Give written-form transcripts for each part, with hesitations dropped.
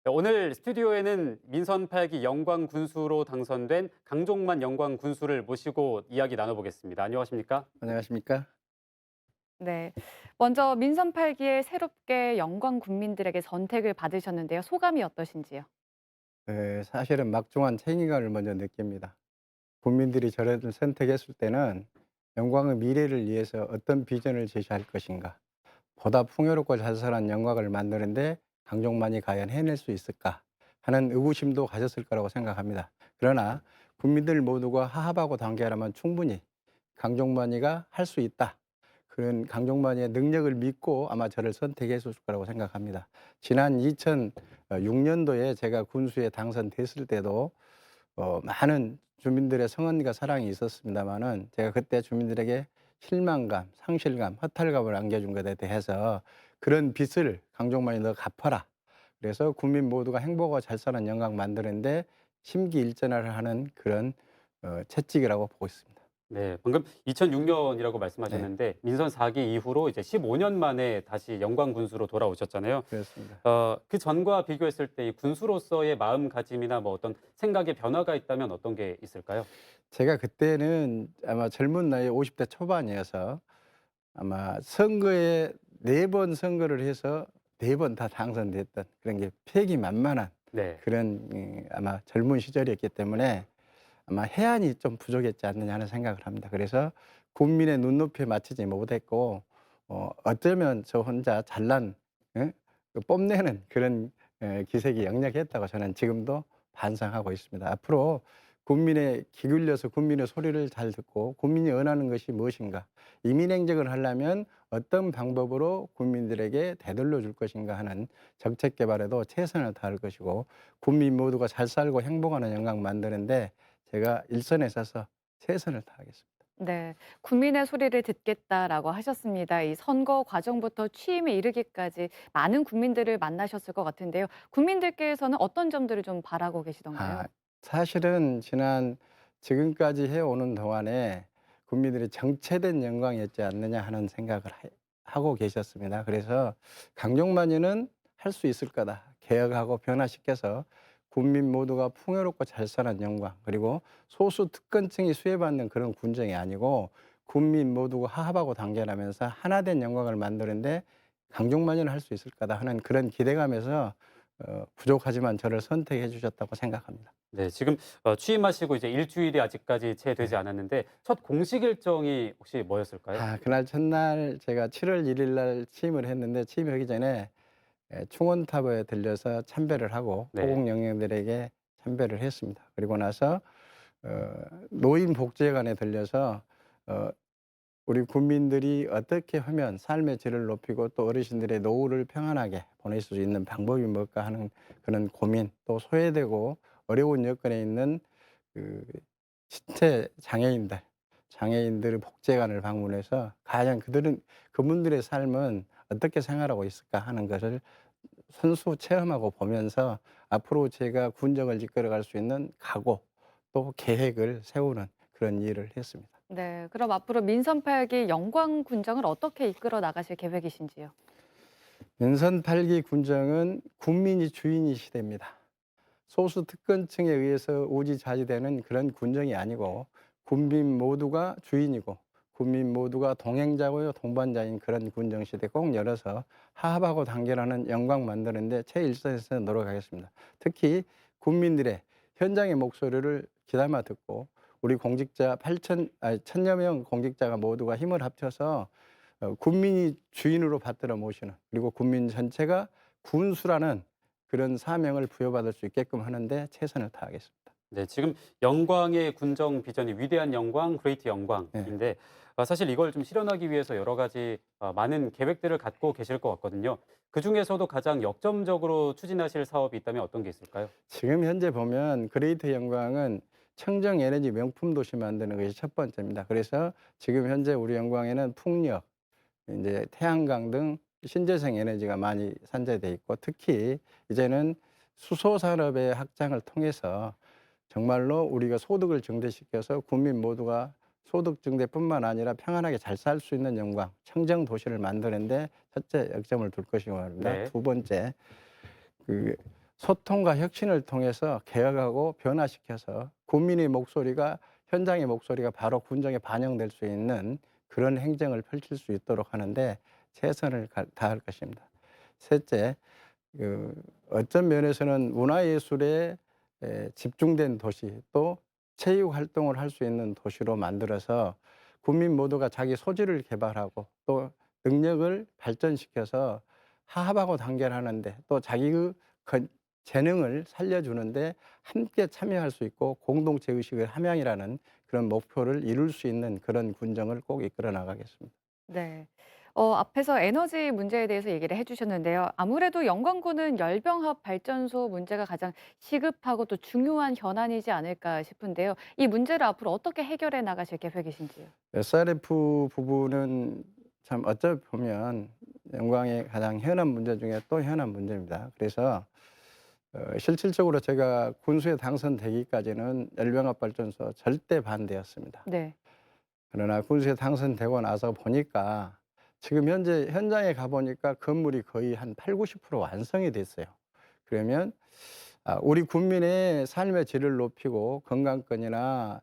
네, 오늘 스튜디오에는 민선 8기 영광 군수로 당선된 강종만 영광 군수를 모시고 이야기 나눠보겠습니다. 안녕하십니까? 안녕하십니까? 네. 먼저 민선 8기에 새롭게 영광 국민들에게 선택을 받으셨는데요. 소감이 어떠신지요? 사실은 막중한 책임감을 먼저 느낍니다. 국민들이 저를 선택했을 때는 영광의 미래를 위해서 어떤 비전을 제시할 것인가, 보다 풍요롭고 자잘한 영광을 만드는데 강종만이 과연 해낼 수 있을까 하는 의구심도 가졌을 거라고 생각합니다. 그러나 국민들 모두가 화합하고 단결하면 충분히 강종만이가 할 수 있다. 그런 강종만이의 능력을 믿고 아마 저를 선택했을 거라고 생각합니다. 지난 2006년도에 제가 군수에 당선됐을 때도 많은 주민들의 성원과 사랑이 있었습니다마는 제가 그때 주민들에게 실망감, 상실감, 허탈감을 안겨준 것에 대해서 그런 빚을 강종만이 너 갚아라. 그래서 국민 모두가 행복하고 잘 사는 영광 만드는데 심기일전을 하는 그런 채찍이라고 보고 있습니다. 네, 방금 2006년이라고 네, 말씀하셨는데 민선 4기 이후로 이제 15년 만에 다시 영광 군수로 돌아오셨잖아요. 그렇습니다. 그 전과 비교했을 때 이 군수로서의 마음가짐이나 뭐 어떤 생각의 변화가 있다면 어떤 게 있을까요? 제가 그때는 아마 젊은 나이 50대 초반이어서 아마 선거에 4번 선거를 해서 4번 다 당선됐던 그런 게 패기만만한 네. 그런 아마 젊은 시절이었기 때문에 아마 해안이 좀 부족했지 않느냐 하는 생각을 합니다. 그래서 국민의 눈높이에 맞추지 못했고 어쩌면 저 혼자 잘난 예? 그 뽐내는 그런 기색이 역력했다고 저는 지금도 반성하고 있습니다. 앞으로 국민의 귀 기울여서 국민의 소리를 잘 듣고 국민이 원하는 것이 무엇인가, 이민 행정을 하려면 어떤 방법으로 국민들에게 되돌려 줄 것인가 하는 정책 개발에도 최선을 다할 것이고 국민 모두가 잘 살고 행복하는 영광 만드는데 제가 일선에 서서 최선을 다하겠습니다. 네. 국민의 소리를 듣겠다라고 하셨습니다. 이 선거 과정부터 취임에 이르기까지 많은 국민들을 만나셨을 것 같은데요. 국민들께서는 어떤 점들을 좀 바라고 아 계시던가요? 사실은 지금까지 해오는 동안에 국민들이 정체된 영광이었지 않느냐 하는 생각을 하고 계셨습니다. 그래서 강종만이는 할 수 있을 거다. 개혁하고 변화시켜서 국민 모두가 풍요롭고 잘 사는 영광, 그리고 소수 특권층이 수혜받는 그런 군정이 아니고 국민 모두가 화합하고 단결하면서 하나된 영광을 만드는데 강종만이는 할 수 있을 거다 하는 그런 기대감에서 부족하지만 저를 선택해 주셨다고 생각합니다. 네, 지금 취임하시고 이제 일주일이 아직까지 채 되지 네. 않았는데 첫 공식 일정이 혹시 뭐였을까요? 그날 첫날 제가 7월 1일 날 취임을 했는데 취임하기 전에 충원탑에 들려서 참배를 하고 네. 호국 영령들에게 참배를 했습니다. 그리고 나서 어 노인복지회관에 들려서 어 우리 국민들이 어떻게 하면 삶의 질을 높이고 또 어르신들의 노후를 평안하게 보낼 수 있는 방법이 뭘까 하는 그런 고민, 또 소외되고 어려운 여건에 있는 그 신체 장애인들 복지관을 방문해서 과연 그분들의 삶은 어떻게 생활하고 있을까 하는 것을 선수 체험하고 보면서 앞으로 제가 군정을 이끌어갈 수 있는 각오 또 계획을 세우는 그런 일을 했습니다. 네. 그럼 앞으로 민선 8기 영광 군정을 어떻게 이끌어 나가실 계획이신지요? 연선 8기 군정은 국민이 주인이 시대입니다. 소수 특권층에 의해서 우지차지되는 그런 군정이 아니고 국민 모두가 주인이고 국민 모두가 동행자고 동반자인 그런 군정 시대 꼭 열어서 화합하고 단결하는 영광 만드는데 최일선에서 노력하겠습니다. 특히 국민들의 현장의 목소리를 귀담아 듣고 우리 공직자 1,000여 명 공직자가 모두가 힘을 합쳐서 국민이 주인으로 받들어 모시는, 그리고 국민 전체가 군수라는 그런 사명을 부여받을 수 있게끔 하는데 최선을 다하겠습니다. 네, 지금 영광의 군정 비전이 위대한 영광, 그레이트 네. 영광인데 사실 이걸 좀 실현하기 위해서 여러 가지 많은 계획들을 갖고 계실 것 같거든요. 그중에서도 가장 역점적으로 추진하실 사업이 있다면 어떤 게 있을까요? 지금 현재 보면 그레이트 영광은 청정 에너지 명품 도시 만드는 것이 첫 번째입니다. 그래서 지금 현재 우리 영광에는 풍력, 이제 태양광 등 신재생 에너지가 많이 산재돼 있고 특히 이제는 수소 산업의 확장을 통해서 정말로 우리가 소득을 증대시켜서 국민 모두가 소득 증대뿐만 아니라 평안하게 잘 살 수 있는 영광, 청정 도시를 만드는 데 첫째 역점을 둘 것이고 말입니다. 네. 두 번째, 그 소통과 혁신을 통해서 개혁하고 변화시켜서 국민의 목소리가 현장의 목소리가 바로 군정에 반영될 수 있는 그런 행정을 펼칠 수 있도록 하는데 최선을 다할 것입니다. 셋째, 어떤 면에서는 문화예술에 집중된 도시 또 체육 활동을 할 수 있는 도시로 만들어서 국민 모두가 자기 소질을 개발하고 또 능력을 발전시켜서 화합하고 단결하는데 또 자기의 재능을 살려주는데 함께 참여할 수 있고 공동체 의식의 함양이라는 그런 목표를 이룰 수 있는 그런 군정을 꼭 이끌어 나가겠습니다. 네. 앞에서 에너지 문제에 대해서 얘기를 해 주셨는데요. 아무래도 영광군은 열병합 발전소 문제가 가장 시급하고 또 중요한 현안이지 않을까 싶은데요. 이 문제를 앞으로 어떻게 해결해 나가실 계획이신지요? SRF 부분은 참 어쩌 보면 영광의 가장 현안 문제 중에 또 현안 문제입니다. 그래서 실질적으로 제가 군수에 당선되기까지는 열병합 발전소 절대 반대였습니다. 네. 그러나 군수에 당선되고 나서 보니까 지금 현재 현장에 가보니까 건물이 거의 한 80~90% 완성이 됐어요. 그러면 우리 국민의 삶의 질을 높이고 건강권이나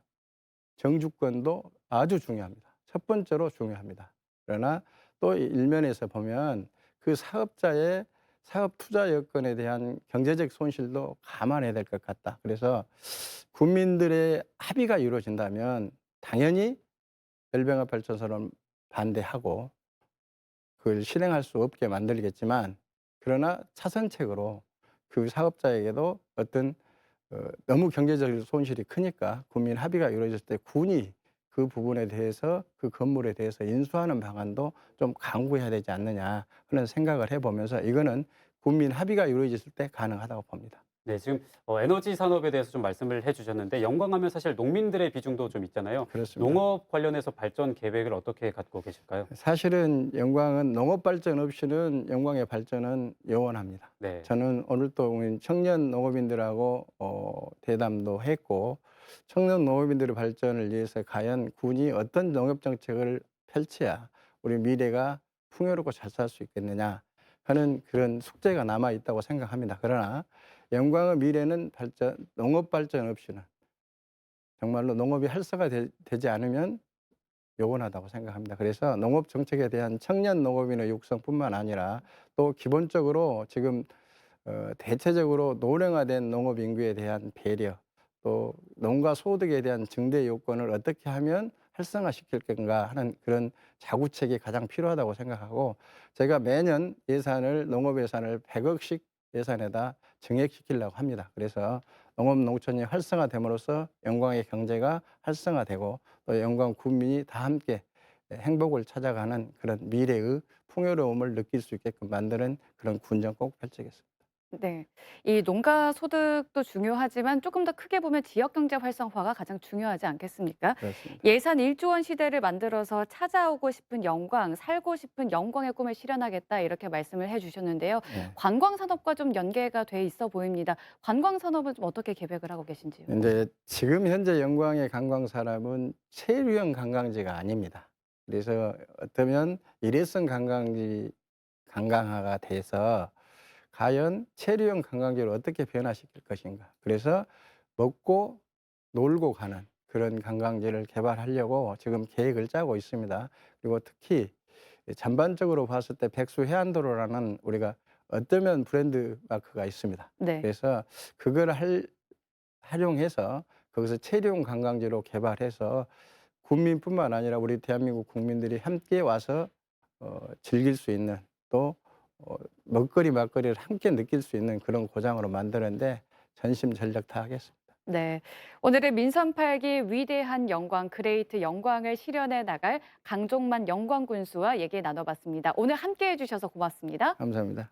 정주권도 아주 중요합니다. 첫 번째로 중요합니다. 그러나 또 일면에서 보면 그 사업자의 사업 투자 여건에 대한 경제적 손실도 감안해야 될 것 같다. 그래서 국민들의 합의가 이루어진다면 당연히 열병합 발전소는 반대하고 그걸 실행할 수 없게 만들겠지만 그러나 차선책으로 그 사업자에게도 어떤 너무 경제적 손실이 크니까 국민 합의가 이루어졌을 때 군이 그 부분에 대해서 그 건물에 대해서 인수하는 방안도 좀 강구해야 되지 않느냐 하는 생각을 해보면서 이거는 국민 합의가 이루어졌을 때 가능하다고 봅니다. 네, 지금 에너지 산업에 대해서 좀 말씀을 해주셨는데 영광하면 사실 농민들의 비중도 좀 있잖아요. 그렇습니다. 농업 관련해서 발전 계획을 어떻게 갖고 계실까요? 사실은 영광은 농업 발전 없이는 영광의 발전은 영원합니다. 네. 저는 오늘 또 청년 농업인들하고 대담도 했고 청년 농업인들의 발전을 위해서 과연 군이 어떤 농업 정책을 펼쳐야 우리 미래가 풍요롭고 잘 살 수 있겠느냐 하는 그런 숙제가 남아 있다고 생각합니다. 그러나 영광의 미래는 농업 발전 없이는 정말로 농업이 활성화되지 않으면 요원하다고 생각합니다. 그래서 농업 정책에 대한 청년 농업인의 육성뿐만 아니라 또 기본적으로 지금 대체적으로 노령화된 농업 인구에 대한 배려 또 농가 소득에 대한 증대 요건을 어떻게 하면 활성화시킬 건가 하는 그런 자구책이 가장 필요하다고 생각하고 제가 매년 농업 예산을 100억씩 예산에다 증액시키려고 합니다. 그래서 농업 농촌이 활성화됨으로써 영광의 경제가 활성화되고 또 영광 국민이 다 함께 행복을 찾아가는 그런 미래의 풍요로움을 느낄 수 있게끔 만드는 그런 군정 꼭 펼치겠습니다. 네. 이 농가 소득도 중요하지만 조금 더 크게 보면 지역 경제 활성화가 가장 중요하지 않겠습니까? 그렇습니다. 예산 1조 원 시대를 만들어서 찾아오고 싶은 영광, 살고 싶은 영광의 꿈을 실현하겠다 이렇게 말씀을 해 주셨는데요. 네. 관광 산업과 좀 연계가 돼 있어 보입니다. 관광 산업은 좀 어떻게 계획을 하고 계신지요? 이제 지금 현재 영광의 관광 산업은 체류형 관광지가 아닙니다. 그래서 어쩌면 일회성 관광지 관광화가 돼서 과연 체류형 관광지를 어떻게 변화시킬 것인가. 그래서 먹고 놀고 가는 그런 관광지를 개발하려고 지금 계획을 짜고 있습니다. 그리고 특히 전반적으로 봤을 때 백수 해안도로라는 우리가 어쩌면 브랜드 마크가 있습니다. 네. 그래서 그걸 활용해서 거기서 체류형 관광지로 개발해서 국민뿐만 아니라 우리 대한민국 국민들이 함께 와서 즐길 수 있는 또 먹거리 맛거리를 함께 느낄 수 있는 그런 고장으로 만드는데 전심전력 다하겠습니다. 네. 오늘은 민선 8기 위대한 영광, 그레이트 영광을 실현해 나갈 강종만 영광군수와 얘기 나눠봤습니다. 오늘 함께 해주셔서 고맙습니다. 감사합니다.